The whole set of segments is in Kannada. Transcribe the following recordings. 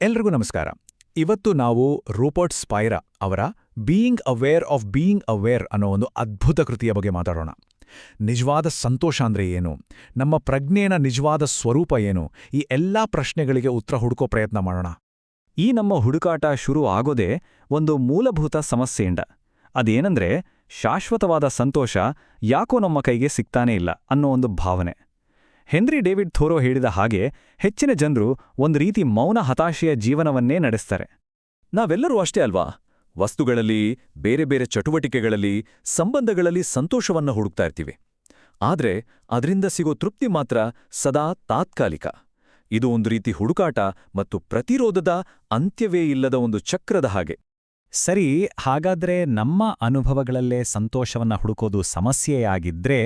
ಎಲ್ರಿಗೂ ನಮಸ್ಕಾರ. ಇವತ್ತು ನಾವು ರೂಪರ್ಟ್ ಸ್ಪೈರಾ ಅವರ being aware of being aware ಅನ್ನೋ ಒಂದು ಅದ್ಭುತ ಕೃತಿಯ ಬಗ್ಗೆ ಮಾತಾಡೋಣ. ನಿಜವಾದ ಸಂತೋಷ ಅಂದ್ರೆ ಏನು, ನಮ್ಮ ಪ್ರಜ್ಞೆನ ನಿಜವಾದ ಸ್ವರೂಪ ಏನು, ಈ ಎಲ್ಲಾ ಪ್ರಶ್ನೆಗಳಿಗೆ ಉತ್ತರ ಹುಡುಕೋ ಪ್ರಯತ್ನ ಮಾಡೋಣ. ಈ ನಮ್ಮ ಹುಡುಕಾಟ ಶುರು ಆಗೋದೇ ಒಂದು ಮೂಲಭೂತ ಸಮಸ್ಯೆಯಿಂದ. ಅದೇನಂದ್ರೆ ಶಾಶ್ವತವಾದ ಸಂತೋಷ ಯಾಕೋ ನಮ್ಮ ಕೈಗೆ ಸಿಗ್ತಾನೇ ಇಲ್ಲ ಅನ್ನೋ ಒಂದು ಭಾವನೆ. ಹೆನ್ರಿ ಡೇವಿಡ್ ಥೋರೋ ಹೇಳಿದ ಹಾಗೆ ಹೆಚ್ಚಿನ ಜನರು ಒಂದು ರೀತಿ ಮೌನ ಹತಾಶೆಯ ಜೀವನವನ್ನೇ ನಡೆಸ್ತಾರೆ. ನಾವೆಲ್ಲರೂ ಅಷ್ಟೇ ಅಲ್ವಾ? ವಸ್ತುಗಳಲ್ಲಿ, ಬೇರೆ ಬೇರೆ ಚಟುವಟಿಕೆಗಳಲ್ಲಿ, ಸಂಬಂಧಗಳಲ್ಲಿ ಸಂತೋಷವನ್ನ ಹುಡುಕ್ತಾ ಇರ್ತೀವಿ. ಆದ್ರೆ ಅದರಿಂದ ಸಿಗೋ ತೃಪ್ತಿ ಮಾತ್ರ ಸದಾ ತಾತ್ಕಾಲಿಕ. ಇದು ಒಂದು ರೀತಿ ಹುಡುಕಾಟ ಮತ್ತು ಪ್ರತಿರೋಧದ ಅಂತ್ಯವೇ ಇಲ್ಲದ ಒಂದು ಚಕ್ರದ ಹಾಗೆ. ಸರಿ, ಹಾಗಾದ್ರೆ ನಮ್ಮ ಅನುಭವಗಳಲ್ಲೇ ಸಂತೋಷವನ್ನ ಹುಡುಕೋದು ಸಮಸ್ಯೆಯಾಗಿದ್ರೆ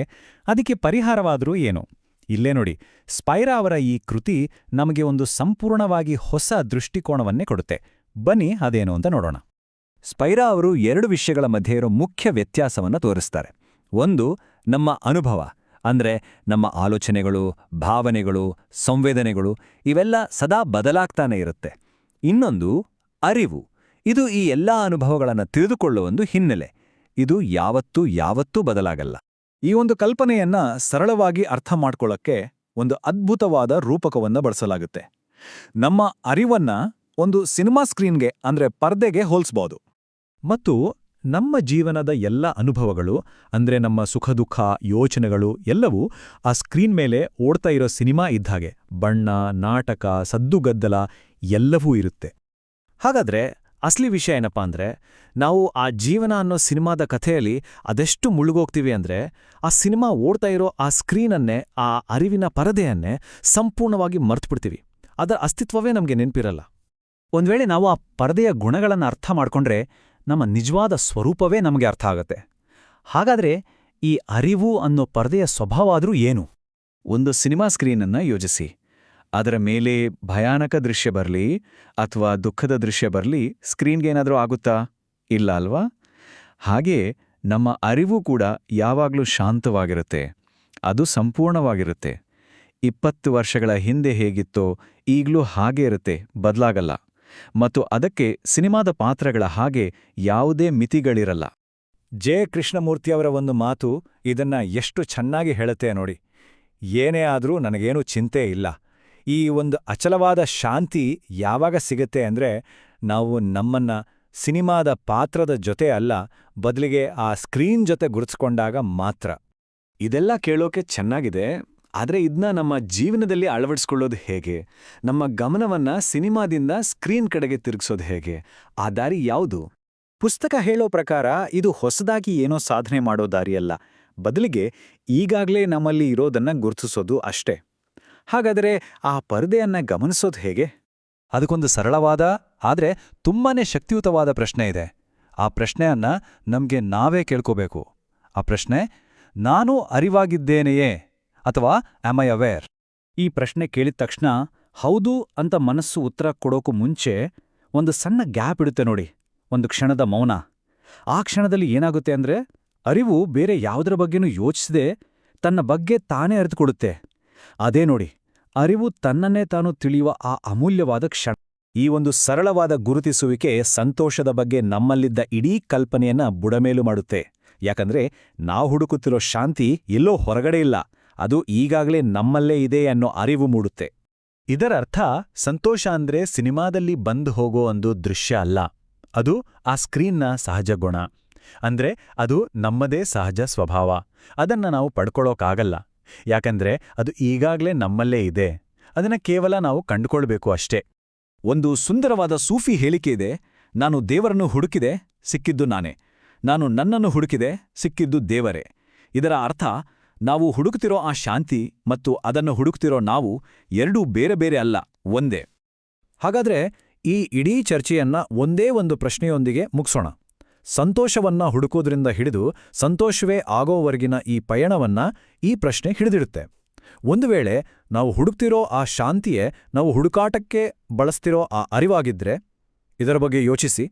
ಅದಕ್ಕೆ ಪರಿಹಾರವಾದ್ರೂ ಏನು? ಇಲ್ಲೇ ನೋಡಿ, ಸ್ಪೈರಾ ಅವರ ಈ ಕೃತಿ ನಮಗೆ ಒಂದು ಸಂಪೂರ್ಣವಾಗಿ ಹೊಸ ದೃಷ್ಟಿಕೋನವನ್ನೇ ಕೊಡುತ್ತೆ. ಬನ್ನಿ ಅದೇನು ಅಂತ ನೋಡೋಣ. ಸ್ಪೈರಾ ಅವರು ಎರಡು ವಿಷಯಗಳ ಮಧ್ಯೆ ಇರೋ ಮುಖ್ಯ ವ್ಯತ್ಯಾಸವನ್ನು ತೋರಿಸ್ತಾರೆ. ಒಂದು, ನಮ್ಮ ಅನುಭವ ಅಂದ್ರೆ ನಮ್ಮ ಆಲೋಚನೆಗಳು, ಭಾವನೆಗಳು, ಸಂವೇದನೆಗಳು ಇವೆಲ್ಲ ಸದಾ ಬದಲಾಗ್ತಾನೆ ಇರುತ್ತೆ. ಇನ್ನೊಂದು, ಅರಿವು. ಇದು ಈ ಎಲ್ಲಾ ಅನುಭವಗಳನ್ನು ತಿಳಿದುಕೊಳ್ಳುವ ಒಂದು ಹಿನ್ನೆಲೆ. ಇದು ಯಾವತ್ತೂ ಬದಲಾಗಲ್ಲ. ಈ ಒಂದು ಕಲ್ಪನೆಯನ್ನ ಸರಳವಾಗಿ ಅರ್ಥ ಮಾಡ್ಕೊಳ್ಳಕ್ಕೆ ಒಂದು ಅದ್ಭುತವಾದ ರೂಪಕವನ್ನ ಬಳಸಲಾಗುತ್ತೆ. ನಮ್ಮ ಅರಿವನ್ನ ಒಂದು ಸಿನಿಮಾ ಸ್ಕ್ರೀನ್ಗೆ ಅಂದ್ರೆ ಪರ್ದೆಗೆ ಹೋಲಿಸಬಹುದು. ಮತ್ತು ನಮ್ಮ ಜೀವನದ ಎಲ್ಲ ಅನುಭವಗಳು ಅಂದ್ರೆ ನಮ್ಮ ಸುಖ ದುಃಖ ಯೋಚನೆಗಳು ಎಲ್ಲವೂ ಆ ಸ್ಕ್ರೀನ್ ಮೇಲೆ ಓಡ್ತಾ ಇರೋ ಸಿನಿಮಾ ಇದ್ದಾಗೆ. ಬಣ್ಣ, ನಾಟಕ, ಸದ್ದುಗದ್ದಲ ಎಲ್ಲವೂ ಇರುತ್ತೆ. ಹಾಗಾದ್ರೆ ಅಸಲಿ ವಿಷಯ ಏನಪ್ಪಾ ಅಂದ್ರೆ, ನಾವು ಆ ಜೀವನ ಅನ್ನೋ ಸಿನಿಮಾದ ಕಥೆಯಲ್ಲಿ ಅದೆಷ್ಟು ಮುಳುಗೋಗ್ತೀವಿ ಅಂದ್ರೆ ಆ ಸಿನಿಮಾ ಓಡ್ತಾ ಇರೋ ಆ ಸ್ಕ್ರೀನನ್ನೇ, ಆ ಅರಿವಿನ ಪರದೆಯನ್ನೇ ಸಂಪೂರ್ಣವಾಗಿ ಮರ್ತ್ಬಿಡ್ತೀವಿ. ಅದರ ಅಸ್ತಿತ್ವವೇ ನಮಗೆ ನೆನಪಿರಲ್ಲ. ಒಂದ್ವೇಳೆ ನಾವು ಆ ಪರದೆಯ ಗುಣಗಳನ್ನು ಅರ್ಥ ಮಾಡ್ಕೊಂಡ್ರೆ ನಮ್ಮ ನಿಜವಾದ ಸ್ವರೂಪವೇ ನಮಗೆ ಅರ್ಥ ಆಗತ್ತೆ. ಹಾಗಾದ್ರೆ ಈ ಅರಿವು ಅನ್ನೋ ಪರದೆಯ ಸ್ವಭಾವ ಆದ್ರೂ ಏನು? ಒಂದು ಸಿನಿಮಾ ಸ್ಕ್ರೀನನ್ನ ಯೋಜಿಸಿ. ಅದರ ಮೇಲೆ ಭಯಾನಕ ದೃಶ್ಯ ಬರಲಿ ಅಥವಾ ದುಃಖದ ದೃಶ್ಯ ಬರಲಿ, ಸ್ಕ್ರೀನ್ಗೇನಾದರೂ ಆಗುತ್ತಾ? ಇಲ್ಲ ಅಲ್ವಾ? ಹಾಗೇ ನಮ್ಮ ಅರಿವು ಕೂಡ ಯಾವಾಗಲೂ ಶಾಂತವಾಗಿರುತ್ತೆ. ಅದು ಸಂಪೂರ್ಣವಾಗಿರುತ್ತೆ. 20 ವರ್ಷಗಳ ಹಿಂದೆ ಹೇಗಿತ್ತೋ ಈಗಲೂ ಹಾಗೇ ಇರುತ್ತೆ, ಬದಲಾಗಲ್ಲ. ಮತ್ತು ಅದಕ್ಕೆ ಸಿನಿಮಾದ ಪಾತ್ರಗಳ ಹಾಗೆ ಯಾವುದೇ ಮಿತಿಗಳಿರಲ್ಲ. ಜೆ ಕೃಷ್ಣಮೂರ್ತಿಯವರ ಒಂದು ಮಾತು ಇದನ್ನ ಎಷ್ಟು ಚೆನ್ನಾಗಿ ಹೇಳುತ್ತೆ ನೋಡಿ. ಏನೇ ಆದ್ರೂ ನನಗೇನೂ ಚಿಂತೆ ಇಲ್ಲ. ಈ ಒಂದು ಅಚಲವಾದ ಶಾಂತಿ ಯಾವಾಗ ಸಿಗತ್ತೆ ಅಂದ್ರೆ ನಾವು ನಮ್ಮನ್ನ ಸಿನಿಮಾದ ಪಾತ್ರದ ಜೊತೆ ಅಲ್ಲ, ಬದಲಿಗೆ ಆ ಸ್ಕ್ರೀನ್ ಜೊತೆ ಗುರುತಿಸ್ಕೊಂಡಾಗ ಮಾತ್ರ. ಇದೆಲ್ಲ ಕೇಳೋಕೆ ಚೆನ್ನಾಗಿದೆ, ಆದ್ರೆ ಇದನ್ನ ನಮ್ಮ ಜೀವನದಲ್ಲಿ ಅಳವಡಿಸ್ಕೊಳ್ಳೋದು ಹೇಗೆ? ನಮ್ಮ ಗಮನವನ್ನ ಸಿನಿಮಾದಿಂದ ಸ್ಕ್ರೀನ್ ಕಡೆಗೆ ತಿರುಗಿಸೋದು ಹೇಗೆ? ಆ ದಾರಿ ಯಾವುದು? ಪುಸ್ತಕ ಹೇಳೋ ಪ್ರಕಾರ ಇದು ಹೊಸದಾಗಿ ಏನೋ ಸಾಧನೆ ಮಾಡೋ ದಾರಿಯಲ್ಲ, ಬದಲಿಗೆ ಈಗಾಗಲೇ ನಮ್ಮಲ್ಲಿ ಇರೋದನ್ನ ಗುರುತಿಸೋದು ಅಷ್ಟೇ. ಹಾಗಾದರೆ ಆ ಪರದೆಯನ್ನ ಗಮನಿಸೋದು ಹೇಗೆ? ಅದಕ್ಕೊಂದು ಸರಳವಾದ ಆದ್ರೆ ತುಂಬಾನೇ ಶಕ್ತಿಯುತವಾದ ಪ್ರಶ್ನೆ ಇದೆ. ಆ ಪ್ರಶ್ನೆಯನ್ನ ನಮ್ಗೆ ನಾವೇ ಕೇಳ್ಕೋಬೇಕು. ಆ ಪ್ರಶ್ನೆ, ನಾನು ಅರಿವಾಗಿದ್ದೇನೆಯೇ ಅಥವಾ ಆಮ್ ಐ ಅವೇರ್? ಈ ಪ್ರಶ್ನೆ ಕೇಳಿದ ತಕ್ಷಣ ಹೌದು ಅಂತ ಮನಸ್ಸು ಉತ್ತರ ಕೊಡೋಕು ಮುಂಚೆ ಒಂದು ಸಣ್ಣ ಗ್ಯಾಪ್ ಇಡುತ್ತೆ ನೋಡಿ, ಒಂದು ಕ್ಷಣದ ಮೌನ. ಆ ಕ್ಷಣದಲ್ಲಿ ಏನಾಗುತ್ತೆ ಅಂದ್ರೆ ಅರಿವು ಬೇರೆ ಯಾವುದರ ಬಗ್ಗೆನೂ ಯೋಚಿಸದೆ ತನ್ನ ಬಗ್ಗೆ ತಾನೇ ಅರಿತುಕೊಡುತ್ತೆ. ಅದೇ ನೋಡಿ, ಅರಿವು ತನ್ನನ್ನೇ ತಾನು ತಿಳಿಯುವ ಆ ಅಮೂಲ್ಯವಾದ ಕ್ಷಣ. ಈ ಒಂದು ಸರಳವಾದ ಗುರುತಿಸುವಿಕೆ ಸಂತೋಷದ ಬಗ್ಗೆ ನಮ್ಮಲ್ಲಿದ್ದ ಇಡೀ ಕಲ್ಪನೆಯನ್ನ ಬುಡಮೇಲು ಮಾಡುತ್ತೆ. ಯಾಕಂದ್ರೆ ನಾವು ಹುಡುಕುತ್ತಿರೋ ಶಾಂತಿ ಎಲ್ಲೋ ಹೊರಗಡೆ ಇಲ್ಲ, ಅದು ಈಗಾಗಲೇ ನಮ್ಮಲ್ಲೇ ಇದೆ ಅನ್ನೋ ಅರಿವು ಮೂಡುತ್ತೆ. ಇದರ ಅರ್ಥ ಸಂತೋಷ ಅಂದ್ರೆ ಸಿನಿಮಾದಲ್ಲಿ ಬಂದು ಹೋಗೋ ಒಂದು ದೃಶ್ಯ ಅಲ್ಲ, ಅದು ಆ ಸ್ಕ್ರೀನ್ನ ಸಹಜ ಗುಣ. ಅಂದ್ರೆ ಅದು ನಮ್ಮದೇ ಸಹಜ ಸ್ವಭಾವ. ಅದನ್ನ ನಾವು ಪಡ್ಕೊಳ್ಳೋಕಾಗಲ್ಲ, ಯಾಕಂದ್ರೆ ಅದು ಈಗಾಗಲೇ ನಮ್ಮಲ್ಲೇ ಇದೆ. ಅದನ್ನ ಕೇವಲ ನಾವು ಕಂಡುಕೊಳ್ಬೇಕು ಅಷ್ಟೇ. ಒಂದು ಸುಂದರವಾದ ಸೂಫಿ ಹೇಳಿಕೆ ಇದೆ, ನಾನು ದೇವರನ್ನು ಹುಡುಕಿದೆ, ಸಿಕ್ಕಿದ್ದು ನಾನೇ. ನಾನು ನನ್ನನ್ನು ಹುಡುಕಿದೆ, ಸಿಕ್ಕಿದ್ದು ದೇವರೇ. ಇದರ ಅರ್ಥ, ನಾವು ಹುಡುಕುತ್ತಿರೋ ಆ ಶಾಂತಿ ಮತ್ತು ಅದನ್ನು ಹುಡುಕ್ತಿರೋ ನಾವು ಎರಡೂ ಬೇರೆ ಬೇರೆ ಅಲ್ಲ, ಒಂದೇ. ಹಾಗಾದ್ರೆ ಈ ಇಡೀ ಚರ್ಚೆಯನ್ನ ಒಂದೇ ಒಂದು ಪ್ರಶ್ನೆಯೊಂದಿಗೆ ಮುಗಿಸೋಣ. ಸಂತೋಷವನ್ನ ಹುಡುಕೋದ್ರಿಂದ ಹಿಡಿದು ಸಂತೋಷವೇ ಆಗೋವರೆಗಿನ ಈ ಪಯಣವನ್ನ ಈ ಪ್ರಶ್ನೆ ಹಿಡಿದಿಡುತ್ತೆ. ಒಂದು ವೇಳೆ ನಾವು ಹುಡುಕ್ತಿರೋ ಆ ಶಾಂತಿಯೇ ನಾವು ಹುಡುಕಾಟಕ್ಕೆ ಬಳಸ್ತಿರೋ ಆ ಅರಿವಾಗಿದ್ರೆ, ಇದರ ಬಗ್ಗೆ ಯೋಚಿಸಿ.